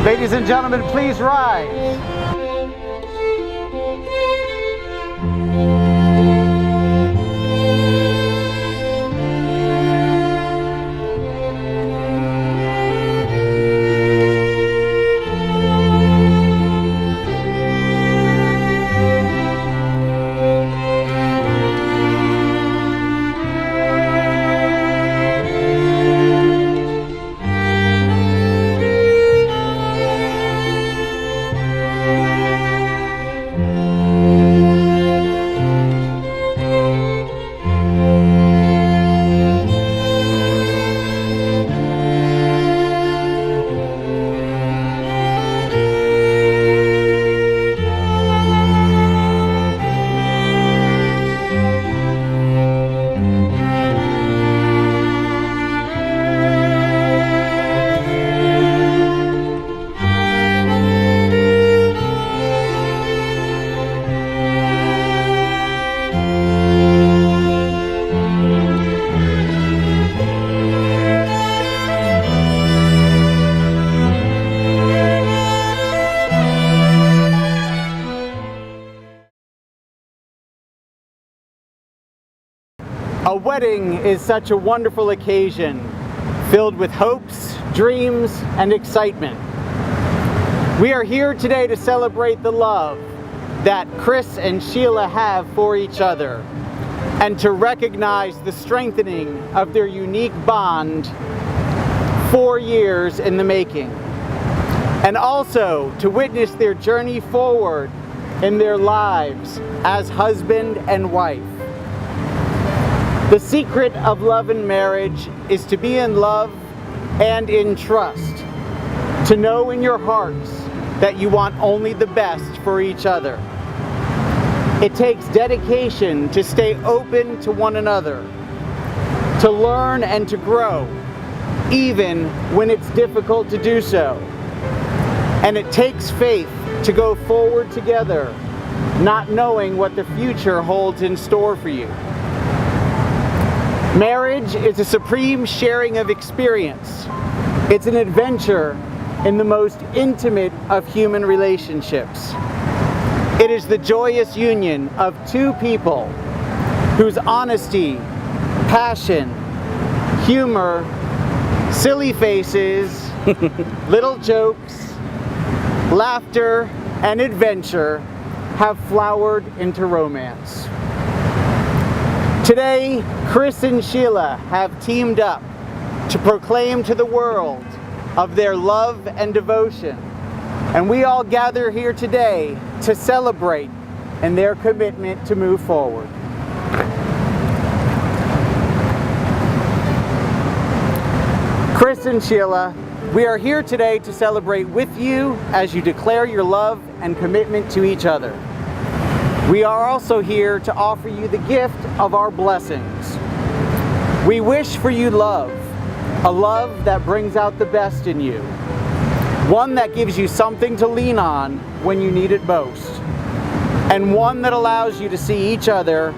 Ladies and gentlemen, please rise. A wedding is such a wonderful occasion, filled with hopes, dreams, and excitement. We are here today to celebrate the love, that Chris and Sheila have for each other, and to recognize the strengthening of their unique bond 4 years in the making, and also to witness their journey forward in their lives as husband and wife. The secret of love and marriage is to be in love and in trust, to know in your hearts that you want only the best for each other. It takes dedication to stay open to one another, to learn and to grow, even when it's difficult to do so. And it takes faith to go forward together, not knowing what the future holds in store for you. Marriage is a supreme sharing of experience. It's an adventure in the most intimate of human relationships. It is the joyous union of two people whose honesty, passion, humor, silly faces, little jokes, laughter, and adventure have flowered into romance. Today, Chris and Sheila have teamed up to proclaim to the world of their love and devotion. And we all gather here today to celebrate in their commitment to move forward. Chris and Sheila, we are here today to celebrate with you as you declare your love and commitment to each other. We are also here to offer you the gift of our blessings. We wish for you love, a love that brings out the best in you, one that gives you something to lean on when you need it most, and one that allows you to see each other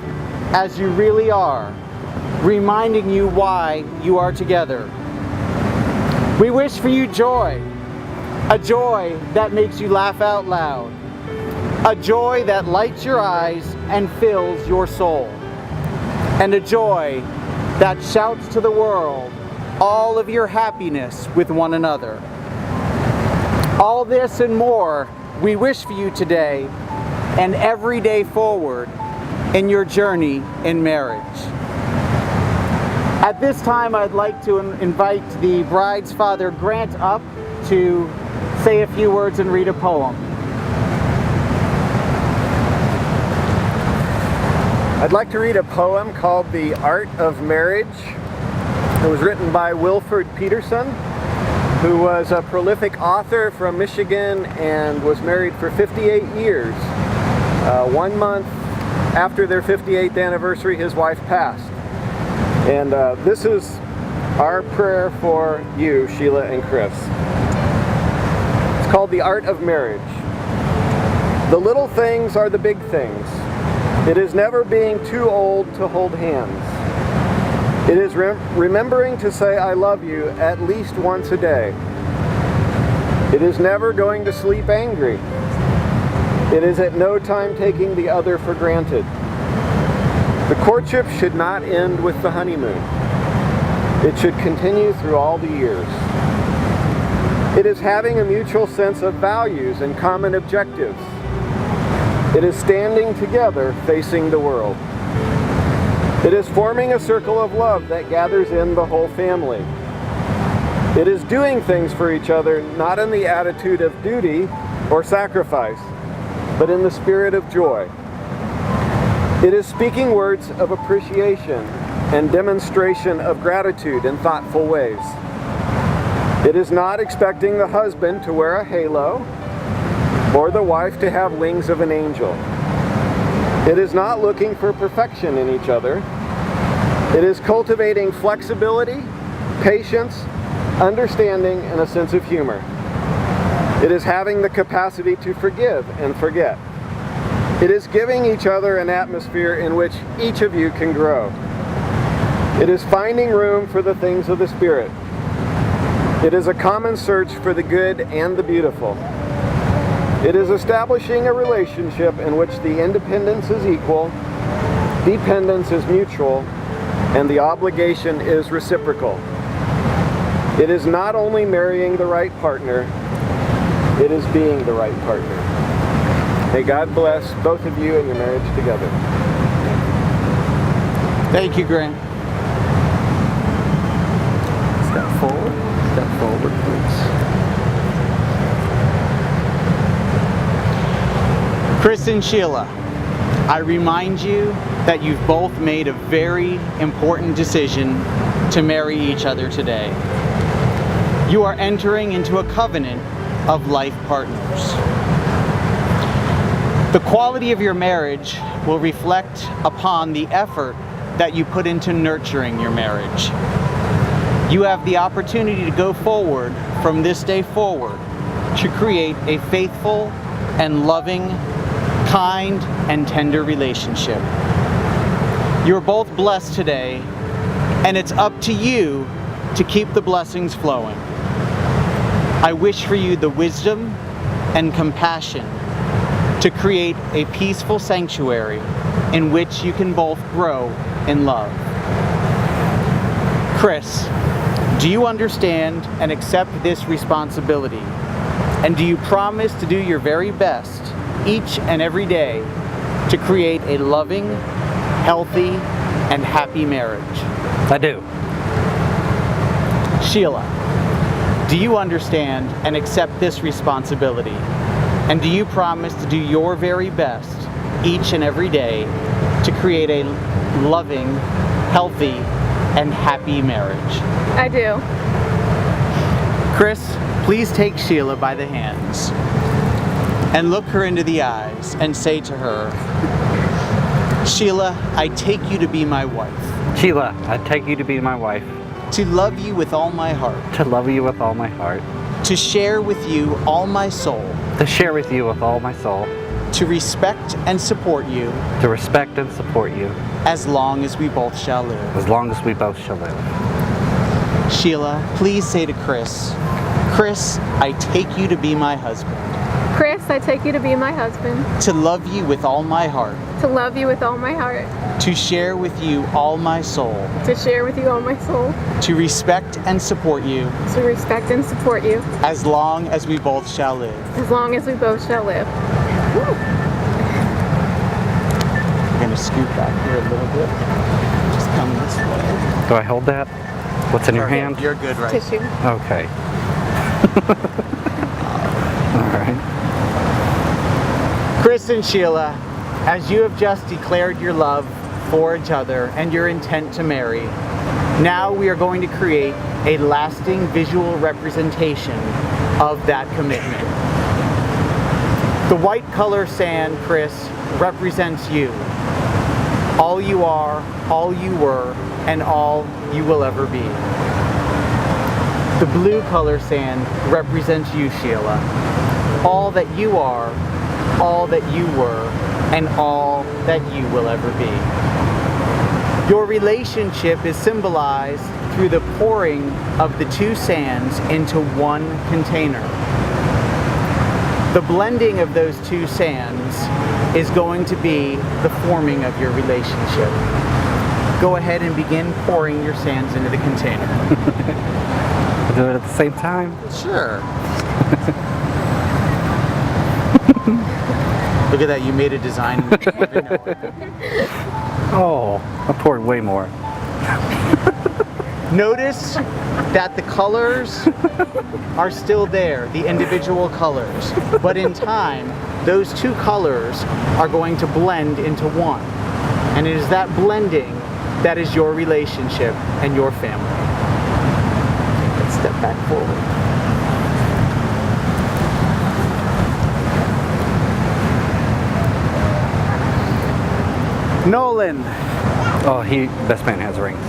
as you really are, reminding you why you are together. We wish for you joy, a joy that makes you laugh out loud, a joy that lights your eyes and fills your soul, and a joy that shouts to the world all of your happiness with one another. All this and more we wish for you today and every day forward in your journey in marriage. At this time, I'd like to invite the bride's father, Grant, up to say a few words and read a poem. I'd like to read a poem called The Art of Marriage. It was written by Wilford Peterson, who was a prolific author from Michigan and was married for 58 years. 1 month after their 58th anniversary, his wife passed. And this is our prayer for you, Sheila and Chris. It's called The Art of Marriage. The little things are the big things. It is never being too old to hold hands. It is remembering to say I love you at least once a day. It is never going to sleep angry. It is at no time taking the other for granted. The courtship should not end with the honeymoon. It should continue through all the years. It is having a mutual sense of values and common objectives. It is standing together facing the world. It is forming a circle of love that gathers in the whole family. It is doing things for each other, not in the attitude of duty or sacrifice, but in the spirit of joy. It is speaking words of appreciation and demonstration of gratitude in thoughtful ways. It is not expecting the husband to wear a halo or the wife to have wings of an angel. It is not looking for perfection in each other. It is cultivating flexibility, patience, understanding, and a sense of humor. It is having the capacity to forgive and forget. It is giving each other an atmosphere in which each of you can grow. It is finding room for the things of the Spirit. It is a common search for the good and the beautiful. It is establishing a relationship in which the independence is equal, dependence is mutual, and the obligation is reciprocal. It is not only marrying the right partner, it is being the right partner. May God bless both of you and your marriage together. Thank you, Grant. Step forward, please. Chris and Sheila, I remind you that you've both made a very important decision to marry each other today. You are entering into a covenant of life partners. The quality of your marriage will reflect upon the effort that you put into nurturing your marriage. You have the opportunity to go forward from this day forward to create a faithful and loving, kind and tender relationship. You're both blessed today, and it's up to you to keep the blessings flowing. I wish for you the wisdom and compassion to create a peaceful sanctuary in which you can both grow in love. Chris, do you understand and accept this responsibility? And do you promise to do your very best each and every day to create a loving, healthy, and happy marriage? I do. Sheila, do you understand and accept this responsibility? And do you promise to do your very best each and every day to create a loving, healthy, and happy marriage? I do. Chris, please take Sheila by the hands and look her into the eyes and say to her, Sheila, I take you to be my wife. Sheila, I take you to be my wife. To love you with all my heart. To love you with all my heart. To share with you all my soul. To share with you with all my soul. To respect and support you. To respect and support you. As long as we both shall live. As long as we both shall live. Sheila, please say to Chris, Chris, I take you to be my husband. Chris, I take you to be my husband. To love you with all my heart. To love you with all my heart. To share with you all my soul. To share with you all my soul. To respect and support you. To respect and support you. As long as we both shall live. As long as we both shall live. We're going to scoot back here a little bit. Just come this way. Do I hold that? What's in your Perfect. hand? You're good, right? Tissue. Okay. All right. Chris and Sheila, as you have just declared your love for each other and your intent to marry, now we are going to create a lasting visual representation of that commitment. The white color sand, Chris, represents you. All you are, all you were, and all you will ever be. The blue color sand represents you, Sheila. All that you are, all that you were, and all that you will ever be. Your relationship is symbolized through the pouring of the two sands into one container. The blending of those two sands is going to be the forming of your relationship. Go ahead and begin pouring your sands into the container. We'll do it at the same time? Sure. Look at that, you made a design. Oh, I poured way more. Notice that the colors are still there, the individual colors. But in time, those two colors are going to blend into one. And it is that blending that is your relationship and your family. Let's step back forward. Nolan. Oh, best man has rings.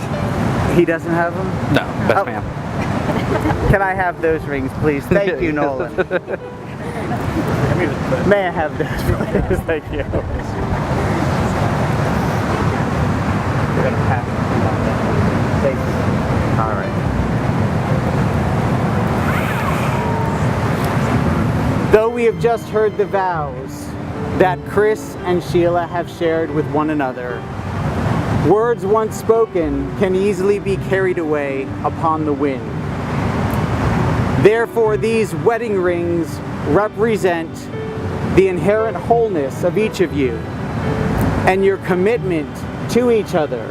He doesn't have them? No, best Oh. man. Can I have those rings, please? Thank you, Nolan. May I have those, please? Thank you. We're gonna pass them. Thank you. All right. Though we have just heard the vows that Chris and Sheila have shared with one another, words once spoken can easily be carried away upon the wind. Therefore, these wedding rings represent the inherent wholeness of each of you, and your commitment to each other.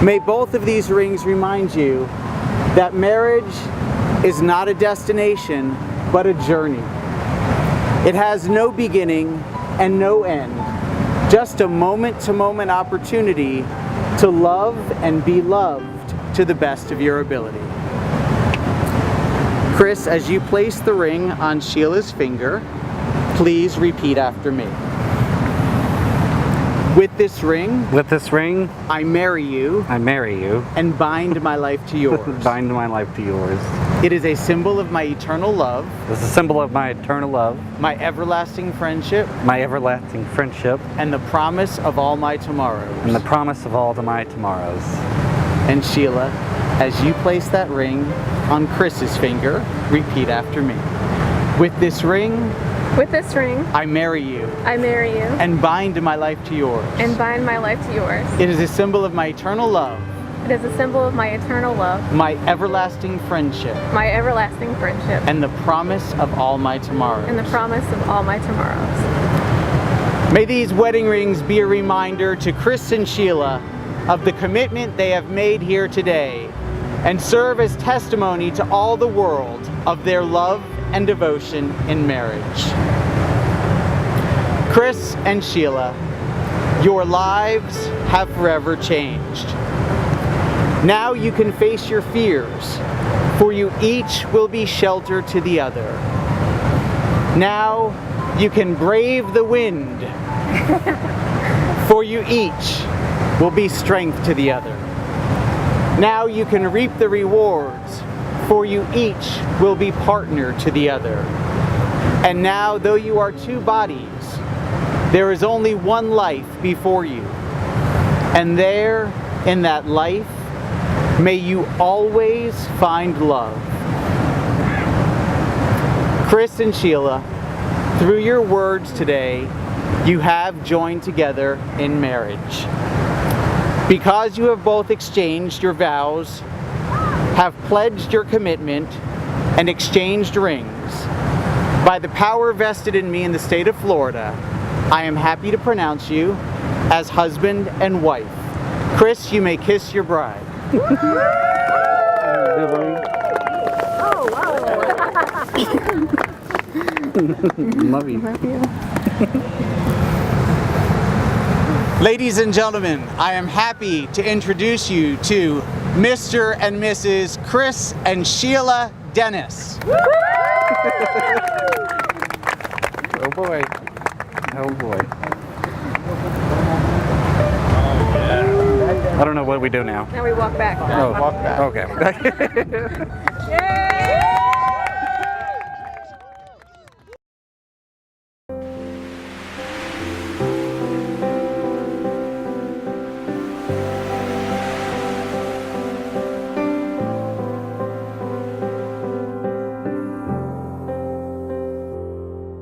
May both of these rings remind you that marriage is not a destination, but a journey. It has no beginning and no end, just a moment-to-moment opportunity to love and be loved to the best of your ability. Chris, as you place the ring on Sheila's finger, please repeat after me. With this ring, I marry you and bind my life to yours. bind my life to yours. It is a symbol of my eternal love, It's a symbol of my eternal love, my everlasting friendship, my everlasting friendship, and the promise of all my tomorrows. and the promise of all my tomorrows. And Sheila, as you place that ring on Chris's finger, repeat after me. With this ring, I marry you marry you and bind my life to yours. and bind my life to yours. It is a symbol of my eternal love, It is a symbol of my eternal love, my everlasting friendship, my everlasting friendship, and the promise of all my tomorrows. and the promise of all my tomorrows. May these wedding rings be a reminder to Chris and Sheila of the commitment they have made here today, and serve as testimony to all the world of their love and devotion in marriage. Chris and Sheila, your lives have forever changed. Now you can face your fears, for you each will be shelter to the other. Now you can brave the wind, for you each will be strength to the other. Now you can reap the rewards, for you each will be partner to the other. And now, though you are two bodies, there is only one life before you. And there, in that life, may you always find love. Chris and Sheila, through your words today, you have joined together in marriage. Because you have both exchanged your vows, have pledged your commitment, and exchanged rings, by the power vested in me in the state of Florida, I am happy to pronounce you as husband and wife. Chris, you may kiss your bride. Love you. Ladies and gentlemen, I am happy to introduce you to Mr. and Mrs. Chris and Sheila Dennis. Oh boy. Oh boy. I don't know what we do now. Now we walk back. Oh, Walk back. okay.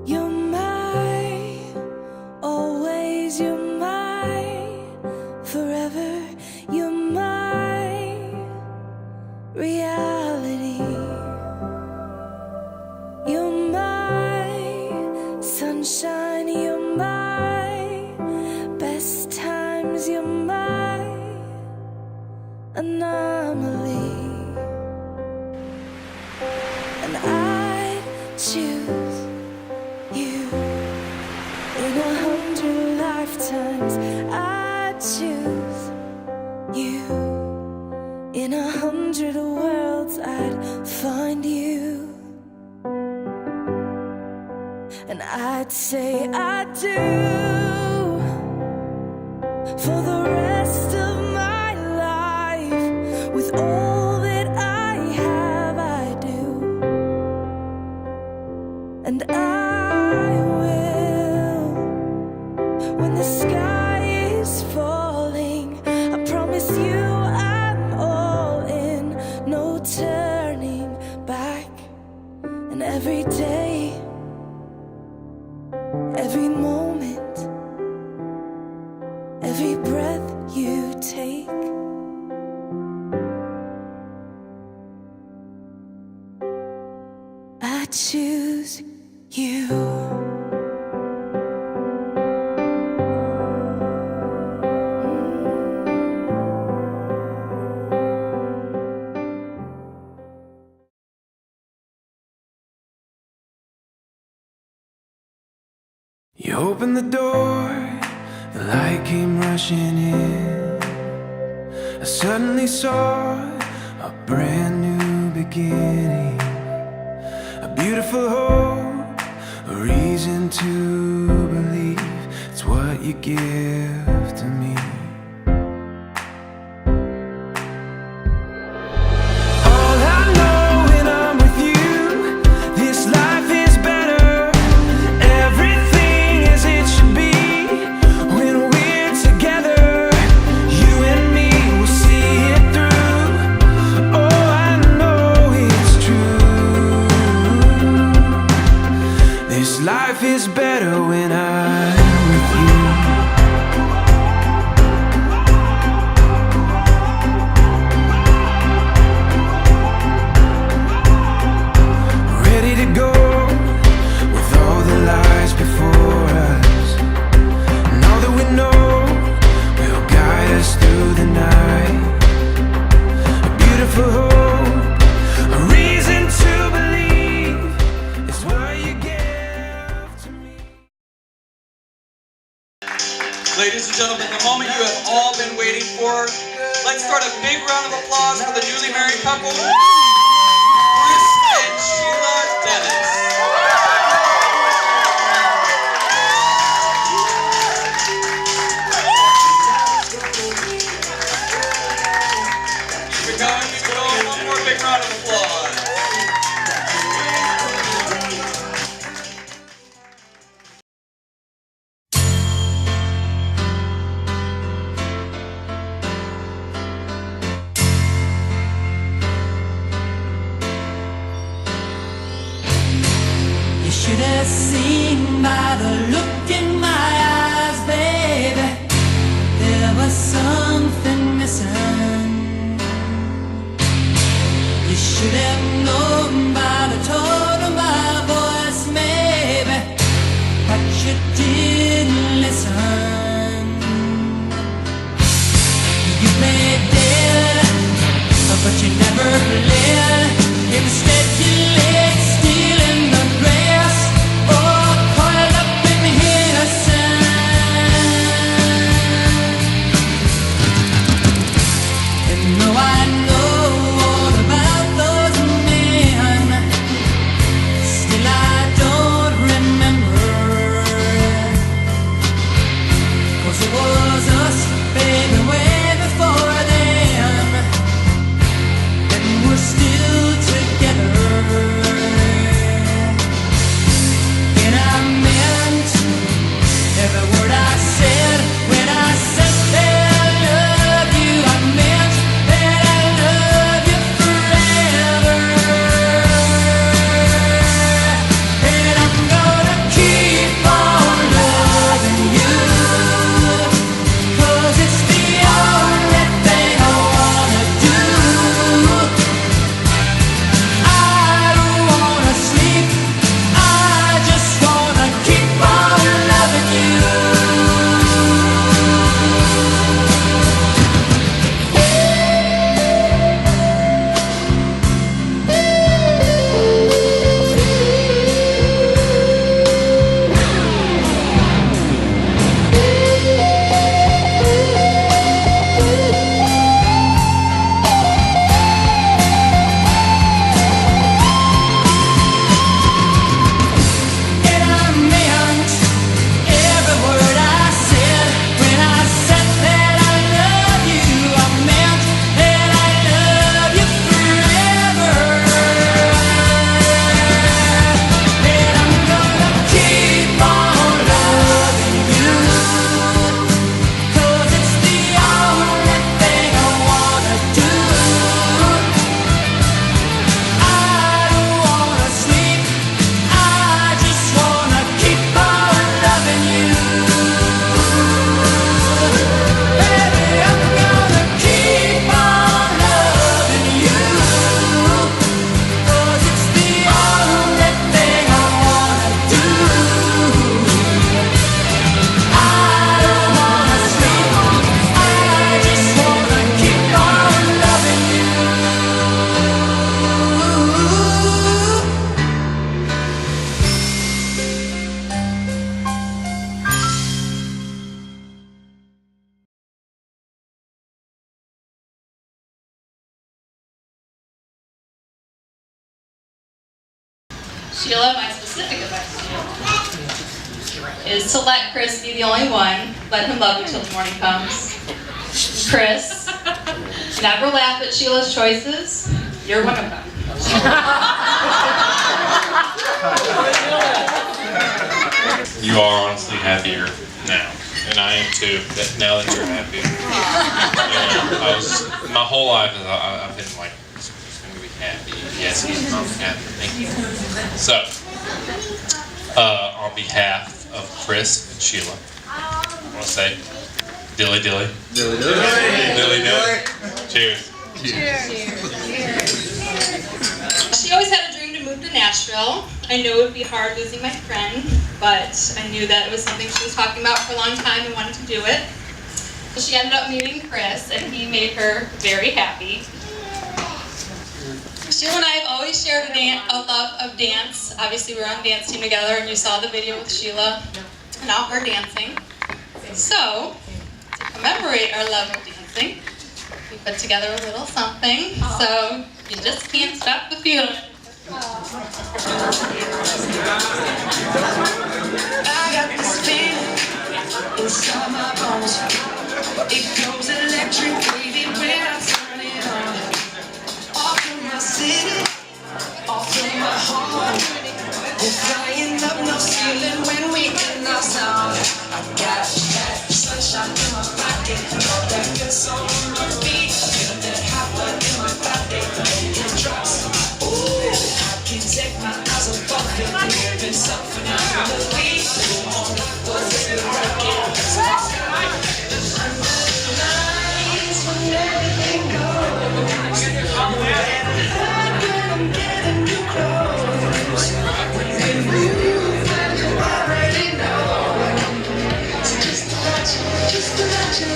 You're mine, always you're mine, forever you're my reality. You're my sunshine, you're my best times, you're my anomaly. And I'd choose you in 100 lifetimes. I choose you in 100 worlds. I'd find you, and I'd say I do for the rest of my life. With all that I have, I do. And I will, when the sky is falling, I promise you I'm all in, no turning back. And every day, every moment, every breath you take, I choose opened the door, the light came rushing in. I suddenly saw a brand new beginning, a beautiful hope, a reason to believe. It's what you give to me. All I know when I'm with you, this life is better. Everything as it should be when we're together. You and me will see it through. Oh, I know it's true. This life is better when I'm with you. Ready to go with all the lies before us, and all that we know will guide us through the night. A beautiful hope, a reason to believe. It's what you give to me. Ladies and gentlemen, the moment you have all been waiting for. Let's start a big round of applause for the newly married couple, Chris and Sheila Dennis. Keep it going, keep it going. One more big round of applause. Sheila, my specific advice to you is to let Chris be the only one. Let him love you till the morning comes. Chris, never laugh at Sheila's choices. You're one of them. You are honestly happier now, and I am too. Now that you're happy, my whole life I've been like, he's gonna be happy. Yes, he's not happy. Thank you. So, on behalf of Chris and Sheila, I want to say, dilly dilly, dilly dilly, dilly dilly. Cheers. She always had a dream to move to Nashville. I knew it would be hard losing my friend, but I knew that it was something she was talking about for a long time and wanted to do it. So she ended up meeting Chris, and he made her very happy. Sheila and I have always shared a love of dance. Obviously, we were on the dance team together, and you saw the video with Sheila and all her dancing. So, to commemorate our love of dancing, we put together a little something. So, you just can't stop the feeling. I got this feeling inside my bones. It goes electric, baby, when I turn it on. Off from my city, off from my home. We're flying up no ceiling when we in our zone. I got that sunshine in my pocket, that good soul in my feet. Feel that hot blood in my body, it drops. Ooh, I can't take my eyes off it. There's something I believe. All I was in the rocket. Under the lights when everything goes. I'm getting you close. When we move, and you already know. So just imagine, just imagine.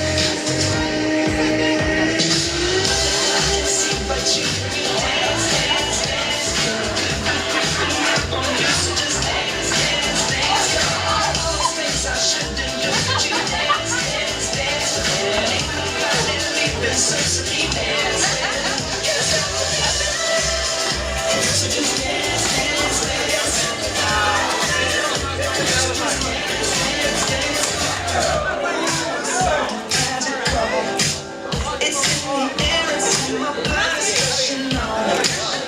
See what you dance, dance, dance. So just dance, dance, dance. All those things I shouldn't do, but you dance, dance, dance. And ain't nobody leaving, so keep dancing. So just dance, dance, dance. It's in the air, it's in my blood, it's rushing on.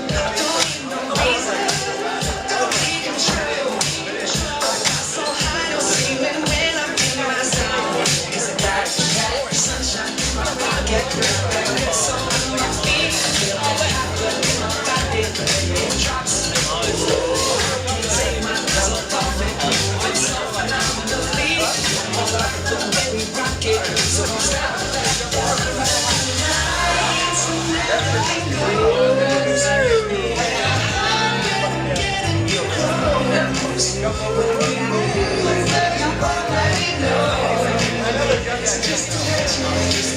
Don't need no reason, don't need control. I fly so high, no ceiling when I'm in my zone. 'Cause I got that sunshine in my pocket, that good soul in my feet. Feel all the hot blood in my body, it drops. Ooh, can't take my eyes off it. It's so phenomenally. I like the way we rock it, so don't stop. Just